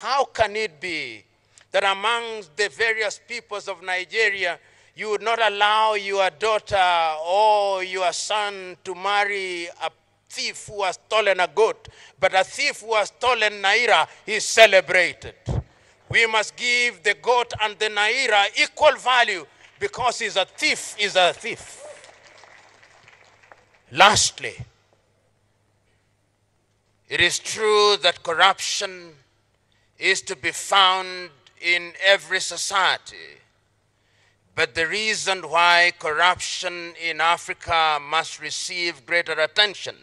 How can it be that amongst the various peoples of Nigeria, you would not allow your daughter or your son to marry a thief who has stolen a goat, but a thief who has stolen naira is celebrated? We must give the goat and the naira equal value, because he's a thief, is a thief. Lastly, it is true that corruption is to be found in every society. But the reason why corruption in Africa must receive greater attention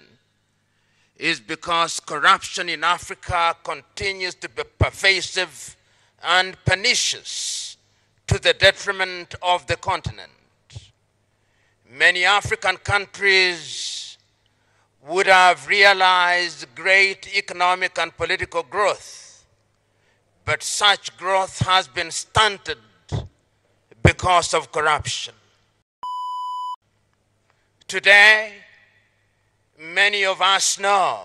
is because corruption in Africa continues to be pervasive and pernicious to the detriment of the continent. Many African countries would have realized great economic and political growth, but such growth has been stunted because of corruption. Today, many of us know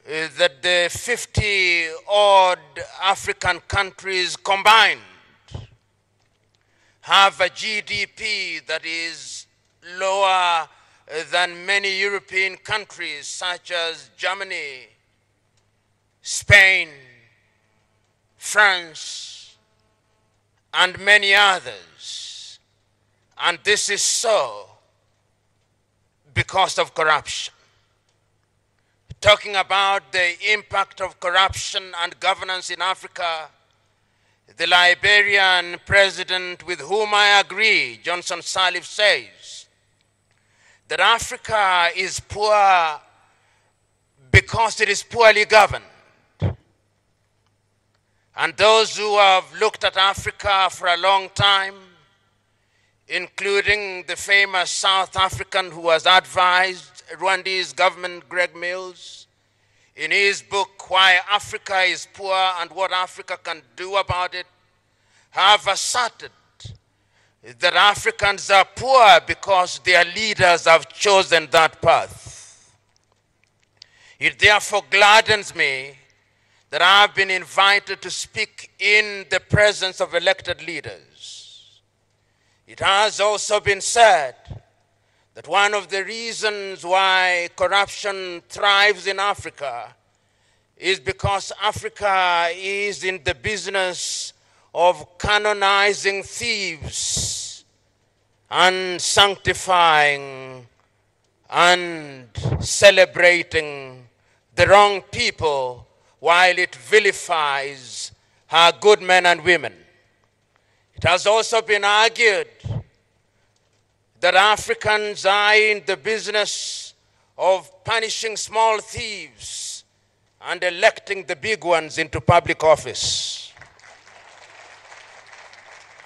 that the 50-odd African countries combined have a GDP that is lower than many European countries such as Germany, Spain, France, and many others. And this is so because of corruption. Talking about the impact of corruption and governance in Africa, the Liberian president, with whom I agree, Johnson Sirleaf, says that Africa is poor because it is poorly governed. And those who have looked at Africa for a long time, including the famous South African who has advised Rwanda's government, Greg Mills, in his book, Why Africa is Poor and What Africa Can Do About It, have asserted that Africans are poor because their leaders have chosen that path. It therefore gladdens me that I have been invited to speak in the presence of elected leaders. It has also been said that one of the reasons why corruption thrives in Africa is because Africa is in the business of canonizing thieves and sanctifying and celebrating the wrong people, while it vilifies her good men and women. It has also been argued that Africans are in the business of punishing small thieves and electing the big ones into public office.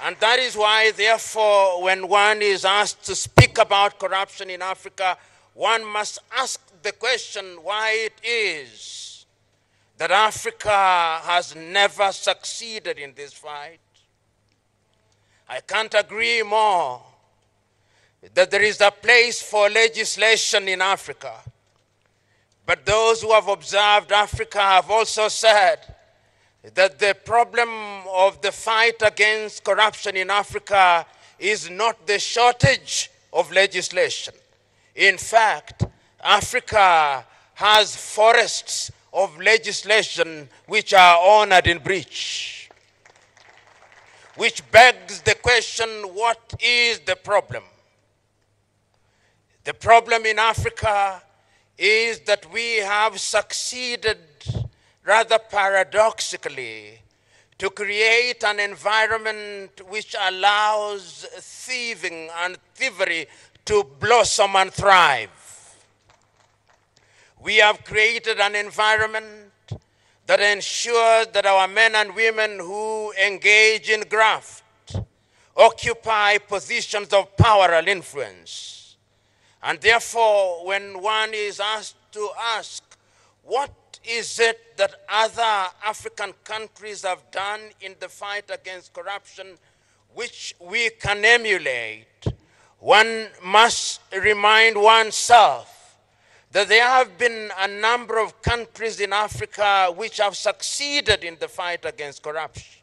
And that is why, therefore, when one is asked to speak about corruption in Africa, one must ask the question why it is that Africa has never succeeded in this fight. I can't agree more that there is a place for legislation in Africa. But those who have observed Africa have also said that the problem of the fight against corruption in Africa is not the shortage of legislation. In fact, Africa has forests of legislation which are honored in breach. Which begs the question, what is the problem? The problem in Africa is that we have succeeded, rather paradoxically, to create an environment which allows thieving and thievery to blossom and thrive. We have created an environment that ensures that our men and women who engage in graft occupy positions of power and influence. And therefore, when one is asked to ask, what is it that other African countries have done in the fight against corruption which we can emulate, one must remind oneself that there have been a number of countries in Africa which have succeeded in the fight against corruption.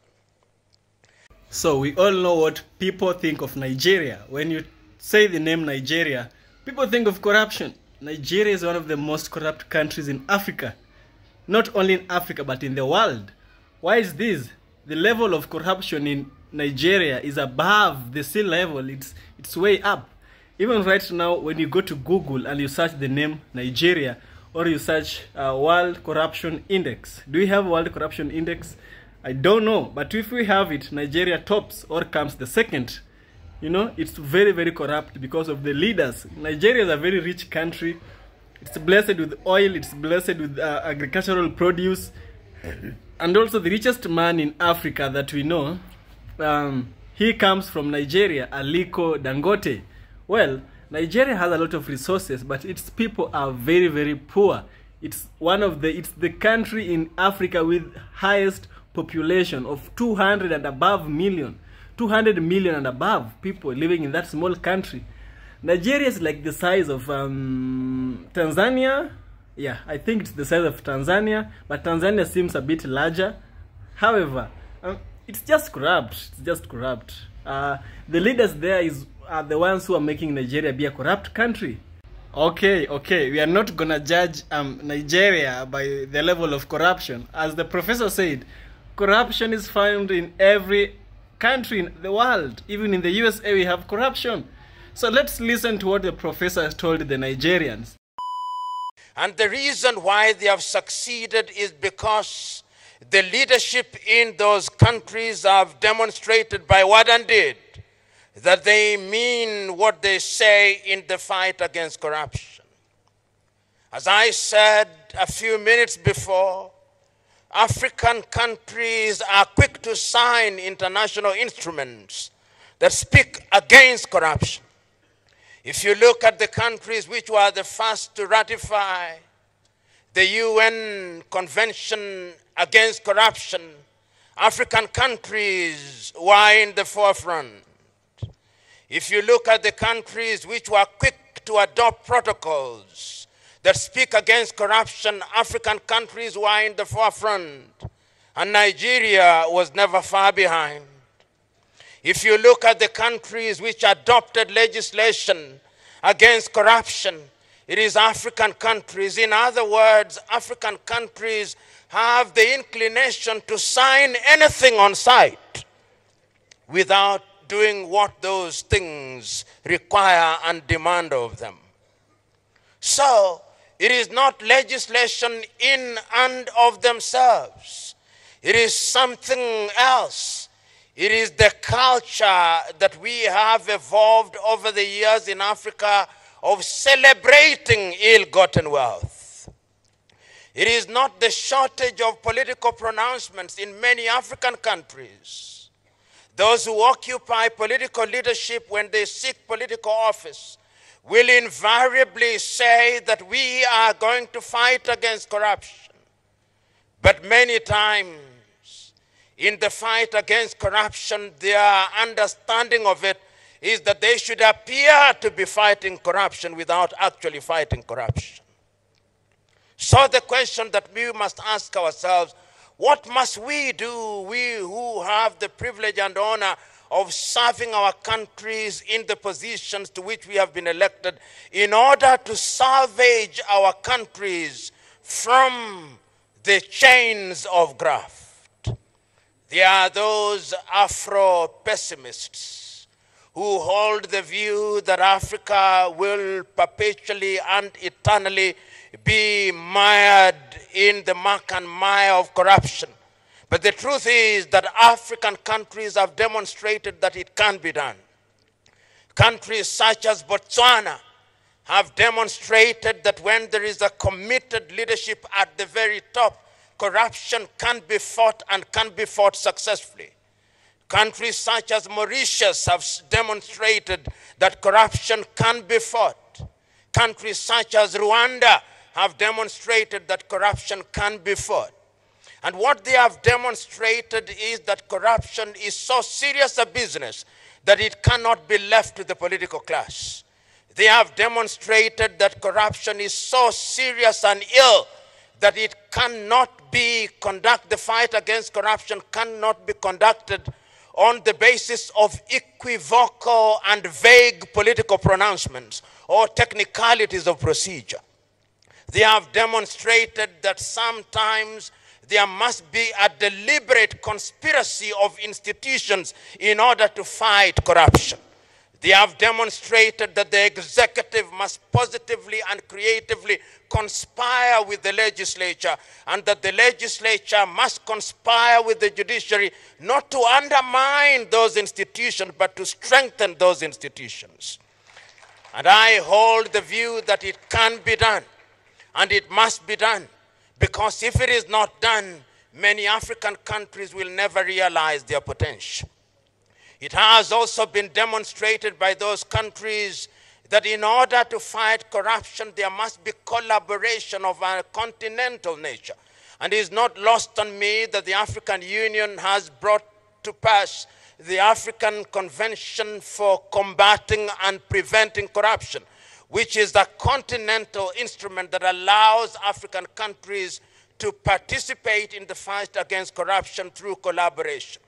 So we all know what people think of Nigeria. When you say the name Nigeria, people think of corruption. Nigeria is one of the most corrupt countries in Africa. Not only in Africa, but in the world. Why is this? The level of corruption in Nigeria is above the sea level. It's way up. Even right now, when you go to Google and you search the name Nigeria, or you search World Corruption Index. Do we have World Corruption Index? I don't know. But if we have it, Nigeria tops or comes the second. You know, it's very, very corrupt because of the leaders. Nigeria is a very rich country. It's blessed with oil. It's blessed with agricultural produce. And also the richest man in Africa that we know, he comes from Nigeria, Aliko Dangote. Well, Nigeria has a lot of resources, but its people are very, very poor. It's the country in Africa with highest population of 200 and above million. 200 million and above people living in that small country. Nigeria is like the size of Tanzania. Yeah, I think it's the size of Tanzania, but Tanzania seems a bit larger. However, it's just corrupt. It's just corrupt. The leaders there are the ones who are making Nigeria be a corrupt country. Okay, we are not gonna judge Nigeria by the level of corruption. As the professor said, corruption is found in every country in the world. Even in the USA we have corruption. So let's listen to what the professor told the Nigerians. And the reason why they have succeeded is because the leadership in those countries have demonstrated by word and deed that they mean what they say in the fight against corruption. As I said a few minutes before, African countries are quick to sign international instruments that speak against corruption. If you look at the countries which were the first to ratify the UN Convention Against Corruption, African countries were in the forefront. If you look at the countries which were quick to adopt protocols that speak against corruption, African countries were in the forefront, and Nigeria was never far behind. If you look at the countries which adopted legislation against corruption, it is African countries. In other words, African countries have the inclination to sign anything on sight without doing what those things require and demand of them. So, it is not legislation in and of themselves. It is something else. It is the culture that we have evolved over the years in Africa of celebrating ill-gotten wealth. It is not the shortage of political pronouncements in many African countries. Those who occupy political leadership when they seek political office will invariably say that we are going to fight against corruption. But many times, in the fight against corruption, their understanding of it is that they should appear to be fighting corruption without actually fighting corruption. So the question that we must ask ourselves, what must we do, we who have the privilege and honor of serving our countries in the positions to which we have been elected, in order to salvage our countries from the chains of graft? There are those Afro-pessimists who hold the view that Africa will perpetually and eternally be mired in the muck and mire of corruption. But the truth is that African countries have demonstrated that it can be done. Countries such as Botswana have demonstrated that when there is a committed leadership at the very top, corruption can be fought and can be fought successfully. Countries such as Mauritius have demonstrated that corruption can be fought. Countries such as Rwanda have demonstrated that corruption can be fought. And what they have demonstrated is that corruption is so serious a business that it cannot be left to the political class. They have demonstrated that corruption is so serious and ill that it cannot be conducted, the fight against corruption cannot be conducted on the basis of equivocal and vague political pronouncements or technicalities of procedure. They have demonstrated that sometimes there must be a deliberate conspiracy of institutions in order to fight corruption. They have demonstrated that the executive must positively and creatively conspire with the legislature, and that the legislature must conspire with the judiciary not to undermine those institutions, but to strengthen those institutions. And I hold the view that it can be done, and it must be done, because if it is not done, many African countries will never realize their potential. It has also been demonstrated by those countries that in order to fight corruption, there must be collaboration of a continental nature. And it is not lost on me that the African Union has brought to pass the African Convention for Combating and Preventing Corruption, which is the continental instrument that allows African countries to participate in the fight against corruption through collaboration.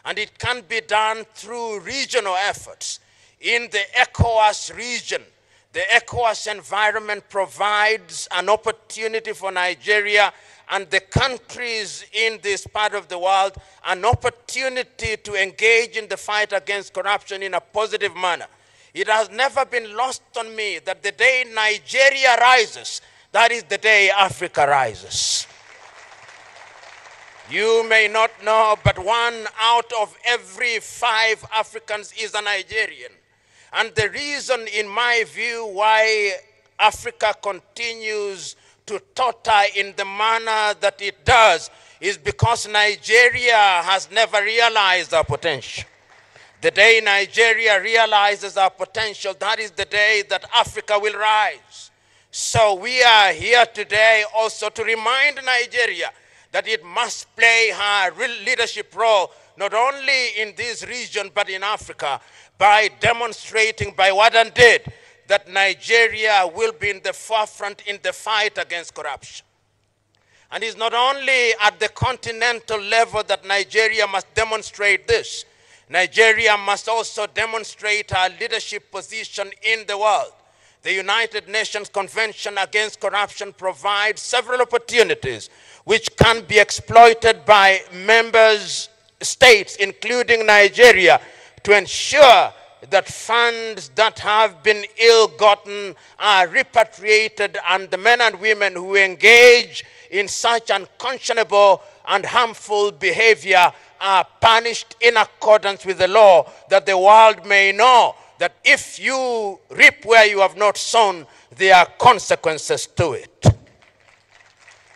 And it can be done through regional efforts. In the ECOWAS region, the ECOWAS environment provides an opportunity for Nigeria and the countries in this part of the world an opportunity to engage in the fight against corruption in a positive manner. It has never been lost on me that the day Nigeria rises, that is the day Africa rises. You may not know, but 1 out of every 5 Africans is a Nigerian. And the reason, in my view, why Africa continues to totter in the manner that it does is because Nigeria has never realized our potential. The day Nigeria realizes our potential, that is the day that Africa will rise. So we are here today also to remind Nigeria that it must play her leadership role, not only in this region, but in Africa, by demonstrating by what and did that Nigeria will be in the forefront in the fight against corruption. And it's not only at the continental level that Nigeria must demonstrate this. Nigeria must also demonstrate her leadership position in the world. The United Nations Convention Against Corruption provides several opportunities which can be exploited by member states, including Nigeria, to ensure that funds that have been ill-gotten are repatriated, and the men and women who engage in such unconscionable and harmful behavior are punished in accordance with the law, that the world may know that if you reap where you have not sown, there are consequences to it.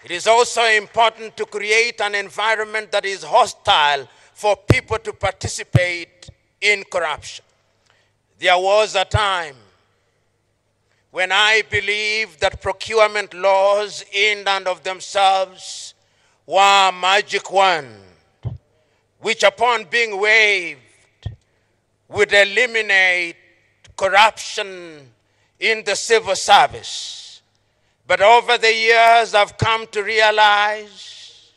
It is also important to create an environment that is hostile for people to participate in corruption. There was a time when I believed that procurement laws in and of themselves were a magic wand, which upon being waived would eliminate corruption in the civil service. But over the years, I've come to realize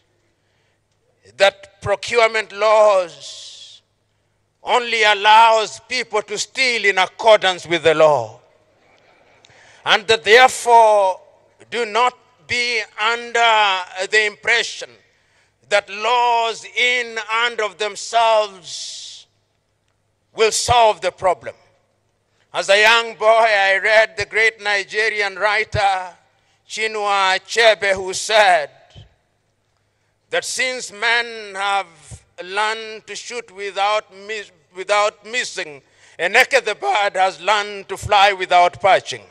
that procurement laws only allows people to steal in accordance with the law. And that therefore do not be under the impression that laws in and of themselves will solve the problem. As a young boy, I read the great Nigerian writer Chinua Achebe, who said that since men have learned to shoot without missing, a naked bird has learned to fly without perching.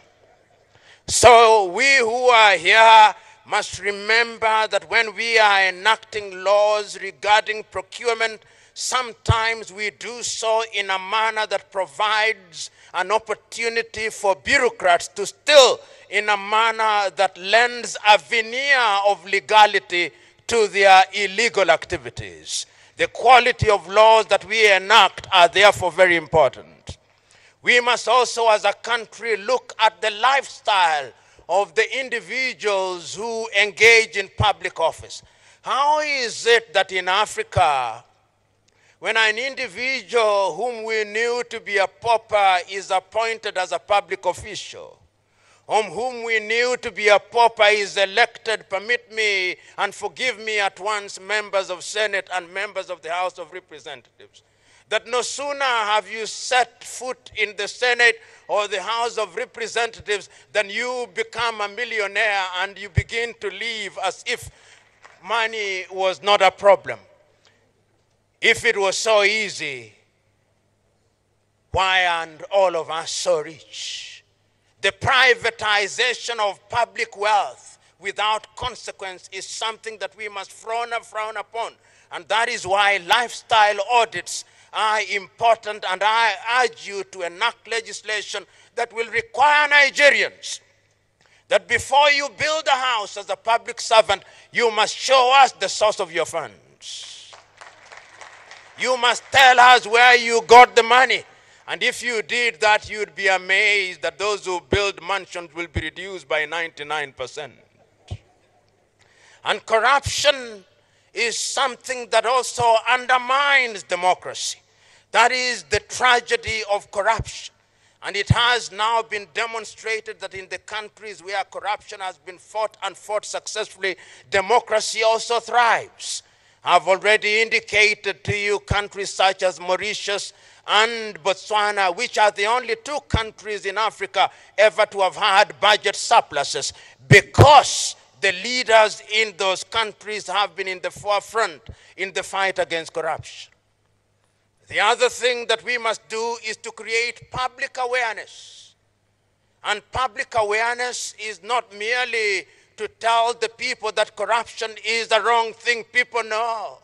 So we who are here must remember that when we are enacting laws regarding procurement, sometimes we do so in a manner that provides an opportunity for bureaucrats to steal in a manner that lends a veneer of legality to their illegal activities. The quality of laws that we enact are therefore very important. We must also, as a country, look at the lifestyle of the individuals who engage in public office. How is it that in Africa, when an individual whom we knew to be a pauper is appointed as a public official, whom we knew to be a pauper is elected, permit me and forgive me at once, members of Senate and members of the House of Representatives, that no sooner have you set foot in the Senate or the House of Representatives than you become a millionaire and you begin to live as if money was not a problem. If it was so easy, why aren't all of us so rich? The privatization of public wealth without consequence is something that we must frown upon. And that is why lifestyle audits are important, and I urge you to enact legislation that will require Nigerians that before you build a house as a public servant, you must show us the source of your funds. You must tell us where you got the money. And if you did that, you'd be amazed that those who build mansions will be reduced by 99%. And corruption is something that also undermines democracy. That is the tragedy of corruption. And it has now been demonstrated that in the countries where corruption has been fought and fought successfully, democracy also thrives. I've already indicated to you countries such as Mauritius and Botswana, which are the only two countries in Africa ever to have had budget surpluses, because the leaders in those countries have been in the forefront in the fight against corruption. The other thing that we must do is to create public awareness. And public awareness is not merely to tell the people that corruption is the wrong thing. People know.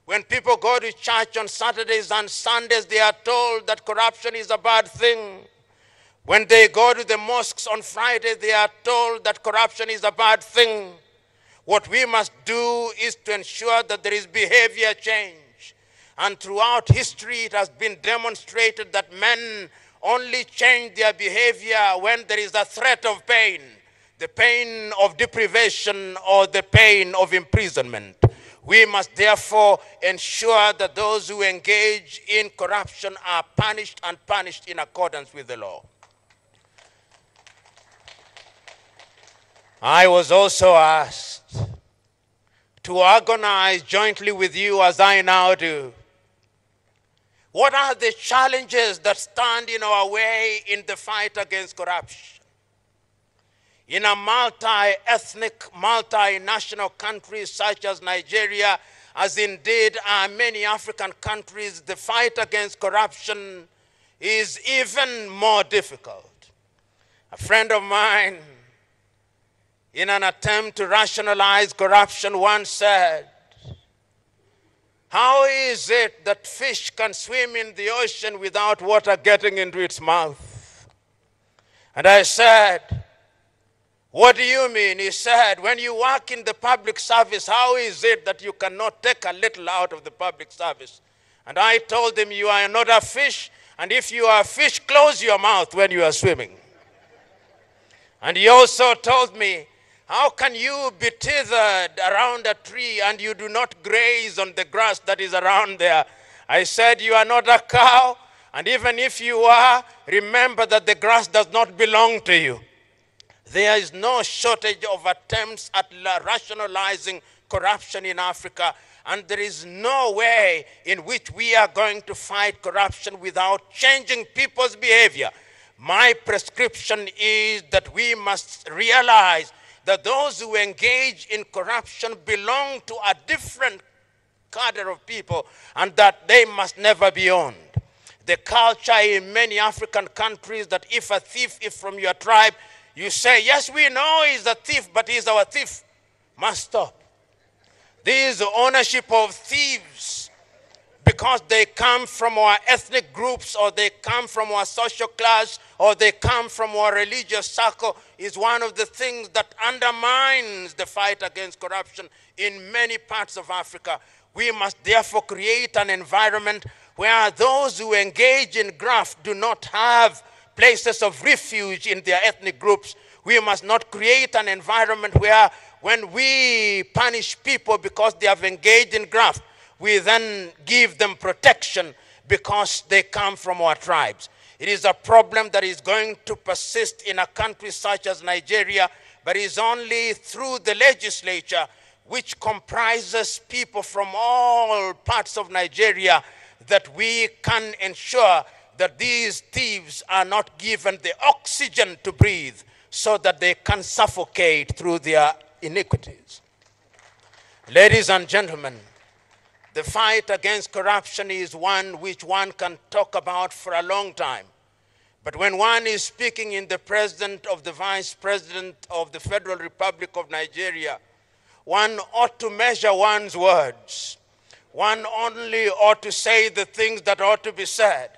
When people go to church on Saturdays and Sundays, they are told that corruption is a bad thing. When they go to the mosques on Friday, they are told that corruption is a bad thing. What we must do is to ensure that there is behavior change. And throughout history, it has been demonstrated that men only change their behavior when there is a threat of pain, the pain of deprivation or the pain of imprisonment. We must therefore ensure that those who engage in corruption are punished, and punished in accordance with the law. I was also asked to organize jointly with you, as I now do, what are the challenges that stand in our way in the fight against corruption? In a multi-ethnic, multinational country such as Nigeria, as indeed are many African countries, the fight against corruption is even more difficult. A friend of mine, in an attempt to rationalize corruption, once said, "How is it that fish can swim in the ocean without water getting into its mouth?" And I said, "What do you mean?" He said, "When you work in the public service, how is it that you cannot take a little out of the public service?" And I told him, "You are not a fish, and if you are a fish, close your mouth when you are swimming." And he also told me, "How can you be tethered around a tree and you do not graze on the grass that is around there?" I said, "You are not a cow, and even if you are, remember that the grass does not belong to you." There is no shortage of attempts at rationalizing corruption in Africa, and there is no way in which we are going to fight corruption without changing people's behavior. My prescription is that we must realize that those who engage in corruption belong to a different cadre of people, and that they must never be owned. The culture in many African countries that if a thief is from your tribe, you say, "Yes, we know he's a thief, but he's our thief," must stop. This ownership of thieves, because they come from our ethnic groups, or they come from our social class, or they come from our religious circle, is one of the things that undermines the fight against corruption in many parts of Africa. We must therefore create an environment where those who engage in graft do not have places of refuge in their ethnic groups. We must not create an environment where when we punish people because they have engaged in graft, we then give them protection because they come from our tribes. It is a problem that is going to persist in a country such as Nigeria, but is only through the legislature, which comprises people from all parts of Nigeria, that we can ensure that these thieves are not given the oxygen to breathe so that they can suffocate through their iniquities. Ladies and gentlemen, the fight against corruption is one which one can talk about for a long time. But when one is speaking in the presence of the Vice President of the Federal Republic of Nigeria, one ought to measure one's words. One only ought to say the things that ought to be said.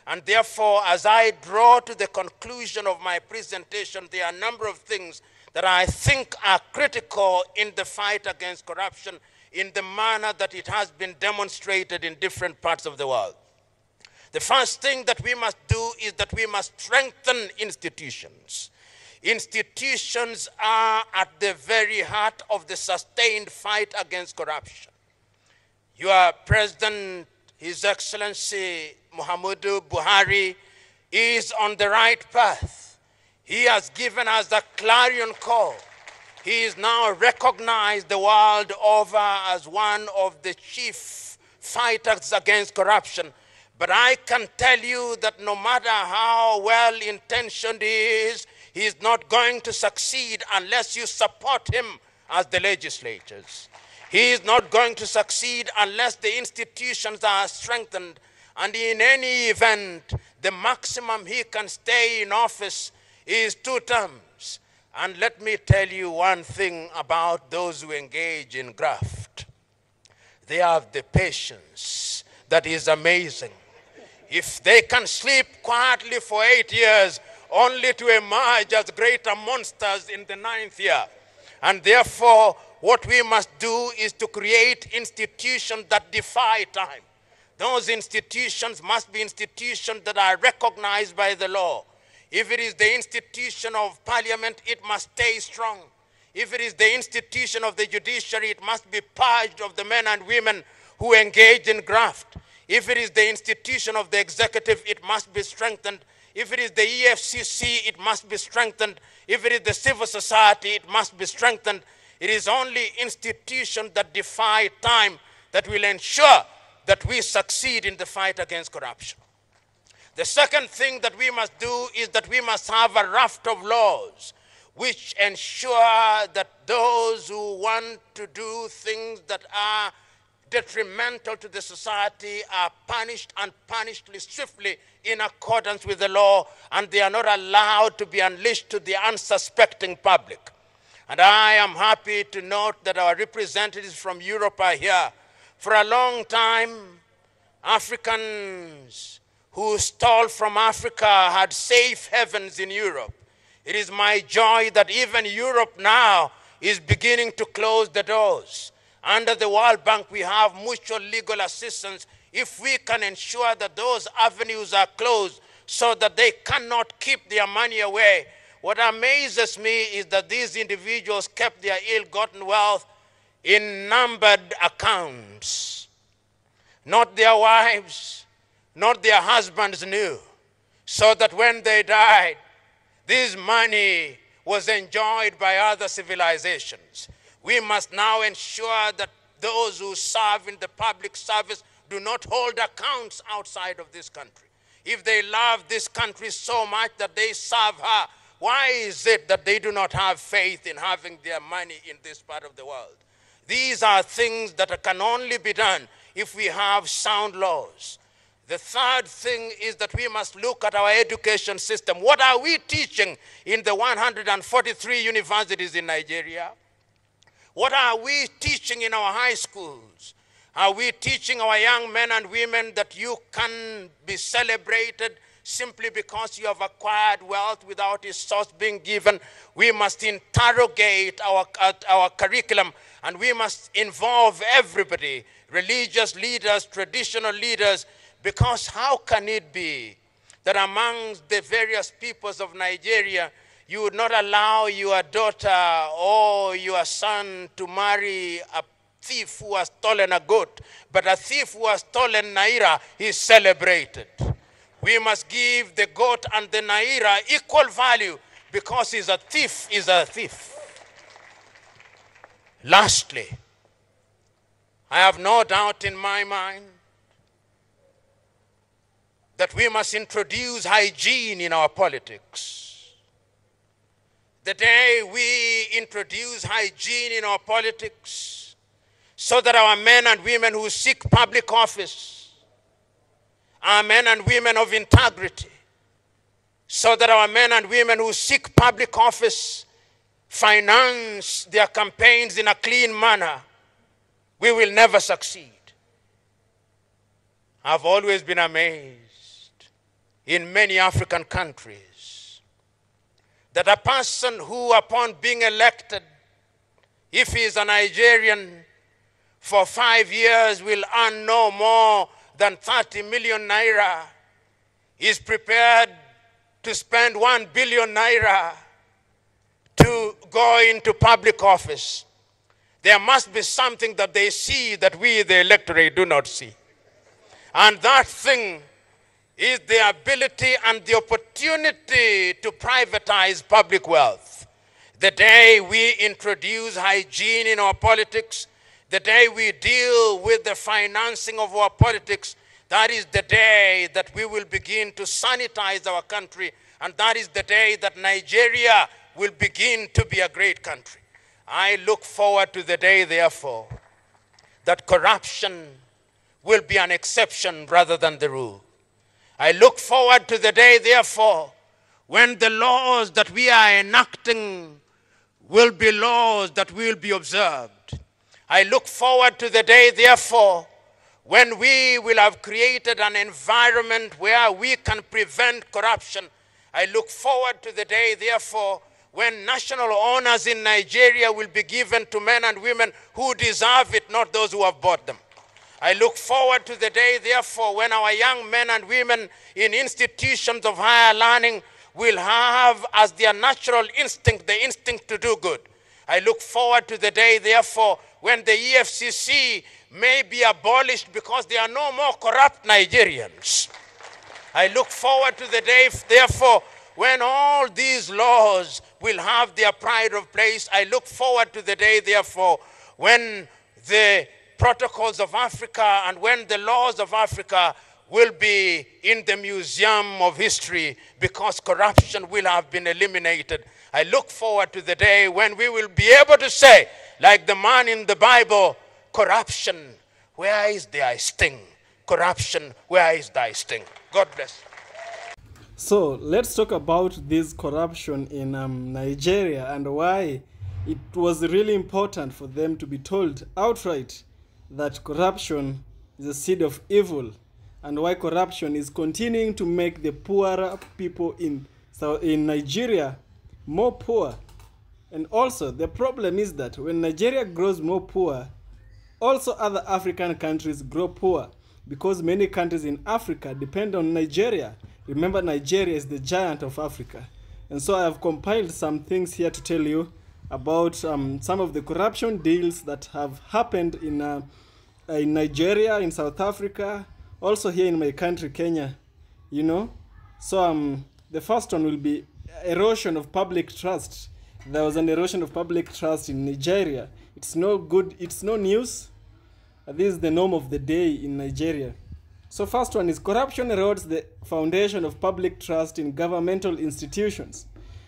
And therefore, as I draw to the conclusion of my presentation, there are a number of things that I think are critical in the fight against corruption in the manner that it has been demonstrated in different parts of the world. The first thing that we must do is that we must strengthen institutions. Institutions are at the very heart of the sustained fight against corruption. Your President, His Excellency Muhammadu Buhari, is on the right path. He has given us a clarion call. He is now recognized the world over as one of the chief fighters against corruption. But I can tell you that no matter how well-intentioned he is not going to succeed unless you support him as the legislators. He is not going to succeed unless the institutions are strengthened. And in any event, the maximum he can stay in office is 2 terms. And let me tell you one thing about those who engage in graft. They have the patience that is amazing. If they can sleep quietly for 8 years, only to emerge as greater monsters in the 9th year. And therefore, what we must do is to create institutions that defy time. Those institutions must be institutions that are recognized by the law. If it is the institution of parliament, it must stay strong. If it is the institution of the judiciary, it must be purged of the men and women who engage in graft. If it is the institution of the executive, it must be strengthened. If it is the EFCC, it must be strengthened. If it is the civil society, it must be strengthened. It is only institutions that defy time that will ensure that we succeed in the fight against corruption. The second thing that we must do is that we must have a raft of laws which ensure that those who want to do things that are detrimental to the society are punished, and punished swiftly in accordance with the law, and they are not allowed to be unleashed to the unsuspecting public. And I am happy to note that our representatives from Europe are here. For a long time, Africans who stole from Africa had safe havens in Europe. It is my joy that even Europe now is beginning to close the doors. Under the World Bank, we have mutual legal assistance if we can ensure that those avenues are closed so that they cannot keep their money away. What amazes me is that these individuals kept their ill-gotten wealth in numbered accounts. Not their wives, not their husbands knew, so that when they died, this money was enjoyed by other civilizations. We must now ensure that those who serve in the public service do not hold accounts outside of this country. If they love this country so much that they serve her, why is it that they do not have faith in having their money in this part of the world? These are things that can only be done if we have sound laws. The third thing is that we must look at our education system. What are we teaching in the 143 universities in Nigeria? What are we teaching in our high schools? Are we teaching our young men and women that you can be celebrated simply because you have acquired wealth without a source being given? We must interrogate our curriculum, and we must involve everybody, religious leaders, traditional leaders, Because how can it be that amongst the various peoples of Nigeria, you would not allow your daughter or your son to marry a thief who has stolen a goat, but a thief who has stolen naira is celebrated? We must give the goat and the naira equal value, because he's a thief is a thief. Lastly, I have no doubt in my mind that we must introduce hygiene in our politics. The day we introduce hygiene in our politics, so that our men and women who seek public office are men and women of integrity, so that our men and women who seek public office finance their campaigns in a clean manner, we will never succeed. I've always been amazed in many African countries that a person who, upon being elected, if he is a Nigerian, for 5 years will earn no more than 30 million naira, is prepared to spend 1 billion naira to go into public office. There must be something that they see that we, the electorate, do not see. And that thing is the ability and the opportunity to privatize public wealth. The day we introduce hygiene in our politics, the day we deal with the financing of our politics, that is the day that we will begin to sanitize our country, and that is the day that Nigeria will begin to be a great country. I look forward to the day, therefore, that corruption will be an exception rather than the rule. I look forward to the day, therefore, when the laws that we are enacting will be laws that will be observed. I look forward to the day, therefore, when we will have created an environment where we can prevent corruption. I look forward to the day, therefore, when national honors in Nigeria will be given to men and women who deserve it, not those who have bought them. I look forward to the day, therefore, when our young men and women in institutions of higher learning will have as their natural instinct the instinct to do good. I look forward to the day, therefore, when the EFCC may be abolished because there are no more corrupt Nigerians. I look forward to the day, therefore, when all these laws will have their pride of place. I look forward to the day, therefore, when the protocols of Africa and when the laws of Africa will be in the Museum of History, because corruption will have been eliminated. I look forward to the day when we will be able to say, like the man in the Bible, corruption, where is thy sting? Corruption, where is thy sting? God bless. So let's talk about this corruption in Nigeria and why it was really important for them to be told outright that corruption is a seed of evil, and why corruption is continuing to make the poorer people in Nigeria more poor. And also the problem is that when Nigeria grows more poor, also other African countries grow poor, because many countries in Africa depend on Nigeria. Remember, Nigeria is the giant of Africa. And so I have compiled some things here to tell you about some of the corruption deals that have happened in Nigeria, in South Africa, also here in my country, Kenya, you know. So the first one will be erosion of public trust. There was an erosion of public trust in Nigeria. It's no good, it's no news. This is the norm of the day in Nigeria. So first one is corruption erodes the foundation of public trust in governmental institutions.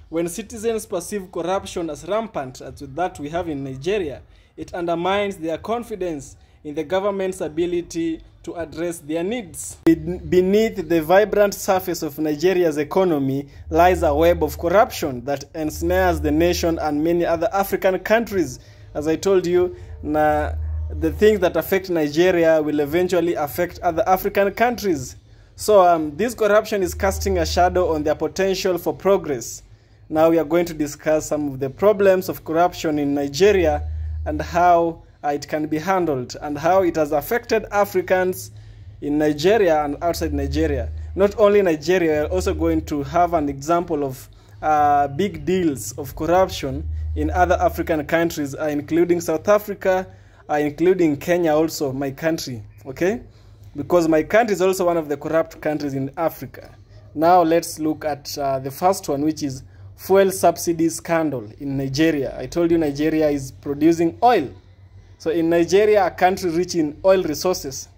When citizens perceive corruption as rampant as that we have in Nigeria, it undermines their confidence in the government's ability to address their needs. Beneath the vibrant surface of Nigeria's economy lies a web of corruption that ensnares the nation and many other African countries. As I told you, the things that affect Nigeria will eventually affect other African countries. So this corruption is casting a shadow on their potential for progress. Now we are going to discuss some of the problems of corruption in Nigeria and how it can be handled and how it has affected Africans in Nigeria and outside Nigeria. Not only Nigeria, we are also going to have an example of big deals of corruption in other African countries, including South Africa, including Kenya also, my country, okay? Because my country is also one of the corrupt countries in Africa. Now let's look at the first one, which is fuel subsidy scandal in Nigeria. I told you Nigeria is producing oil. So in Nigeria, a country rich in oil resources,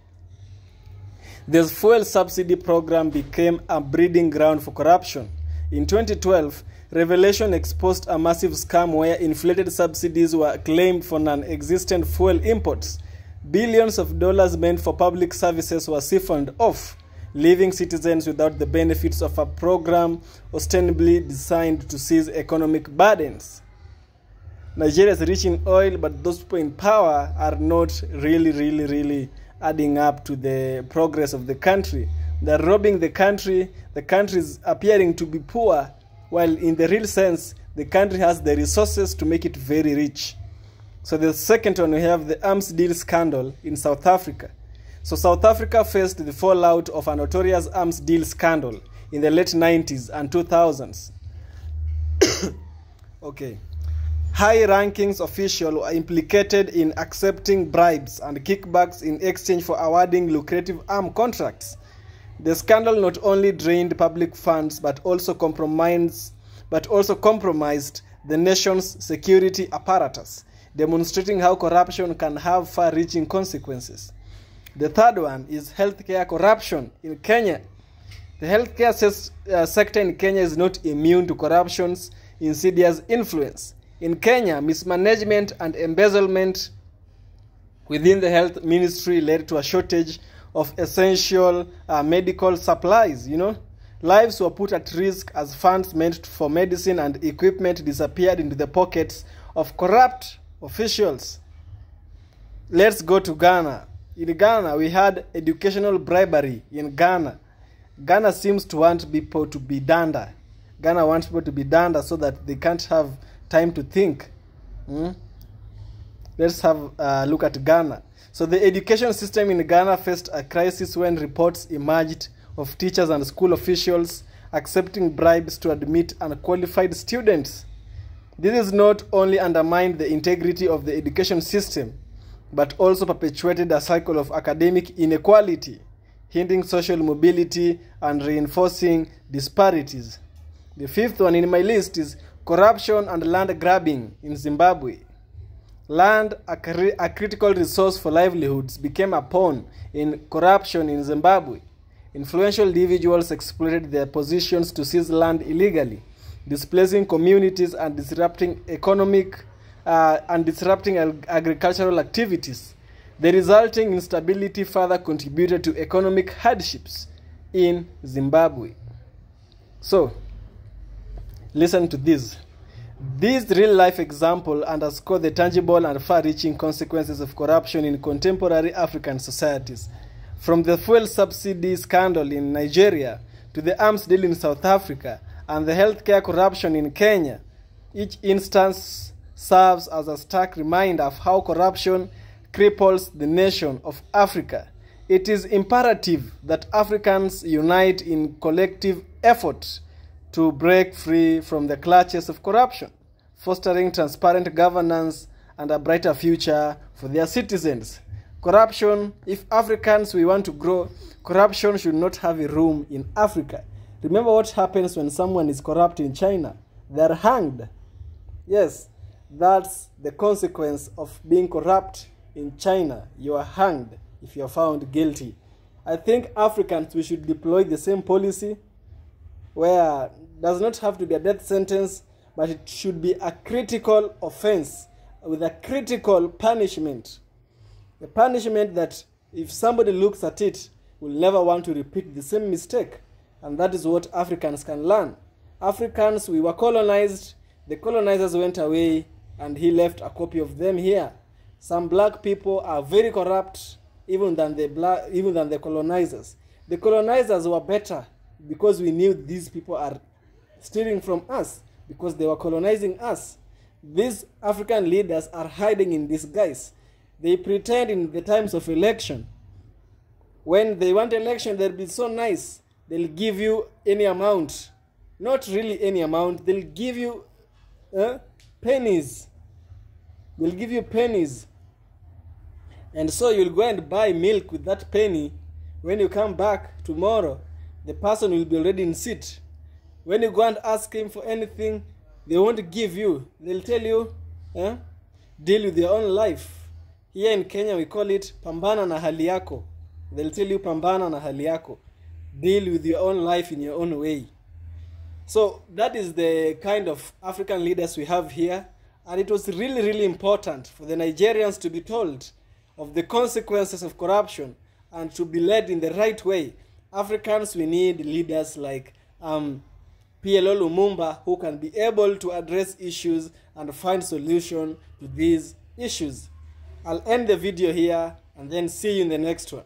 the fuel subsidy program became a breeding ground for corruption. In 2012, revelation exposed a massive scam where inflated subsidies were claimed for non-existent fuel imports. Billions of dollars meant for public services were siphoned off, leaving citizens without the benefits of a program ostensibly designed to seize economic burdens. Nigeria is rich in oil, but those people in power are not really adding up to the progress of the country. They're robbing the country. The country is appearing to be poor, while in the real sense, the country has the resources to make it very rich. So the second one, we have the arms deal scandal in South Africa. So South Africa faced the fallout of a notorious arms deal scandal in the late 90s and 2000s. Okay. High-ranking officials were implicated in accepting bribes and kickbacks in exchange for awarding lucrative arm contracts. The scandal not only drained public funds but also compromised the nation's security apparatus, demonstrating how corruption can have far-reaching consequences. The third one is healthcare corruption in Kenya. The healthcare sector in Kenya is not immune to corruption's insidious influence. In Kenya, mismanagement and embezzlement within the health ministry led to a shortage of essential medical supplies, Lives were put at risk as funds meant for medicine and equipment disappeared into the pockets of corrupt officials. Let's go to Ghana. In Ghana, we had educational bribery in Ghana. Ghana seems to want people to be danda. Ghana wants people to be danda so that they can't have time to think. Let's have a look at Ghana. So the education system in Ghana faced a crisis when reports emerged of teachers and school officials accepting bribes to admit unqualified students. This has not only undermined the integrity of the education system, but also perpetuated a cycle of academic inequality, hindering social mobility and reinforcing disparities. The fifth one in my list is corruption and land grabbing in Zimbabwe. Land, a critical resource for livelihoods, became a pawn in corruption in Zimbabwe. Influential individuals exploited their positions to seize land illegally, displacing communities and disrupting agricultural activities. The resulting instability further contributed to economic hardships in Zimbabwe. So, listen to this. These real-life examples underscore the tangible and far-reaching consequences of corruption in contemporary African societies. From the fuel subsidy scandal in Nigeria to the arms deal in South Africa and the healthcare corruption in Kenya, each instance serves as a stark reminder of how corruption cripples the nation of Africa. It is imperative that Africans unite in collective effort to break free from the clutches of corruption, fostering transparent governance and a brighter future for their citizens. Corruption, if Africans we want to grow, corruption should not have a room in Africa. Remember what happens when someone is corrupt in China? They're hanged. Yes, that's the consequence of being corrupt in China. You are hanged if you are found guilty. I think Africans, we should deploy the same policy where it does not have to be a death sentence, but it should be a critical offense with a critical punishment. A punishment that if somebody looks at it, will never want to repeat the same mistake. And that is what Africans can learn. Africans, we were colonized, the colonizers went away, and he left a copy of them here. Some black people are very corrupt, even than the colonizers. The colonizers were better because we knew these people are stealing from us, because they were colonizing us. These African leaders are hiding in disguise. They pretend in the times of election When they want election, they'll be so nice. They'll give you any amount. Not really any amount. They'll give you pennies. They'll give you pennies. And so you'll go and buy milk with that penny. When you come back tomorrow, the person will be already in seat. When you go and ask him for anything, they won't give you. They'll tell you, deal with your own life. Here in Kenya, we call it pambana na hali yako. They'll tell you pambana na hali yako. Deal with your own life in your own way. So that is the kind of African leaders we have here. And it was really, really important for the Nigerians to be told of the consequences of corruption and to be led in the right way. Africans, we need leaders like Plo Lumumba, who can be able to address issues and find solution to these issues. I'll end the video here and then see you in the next one.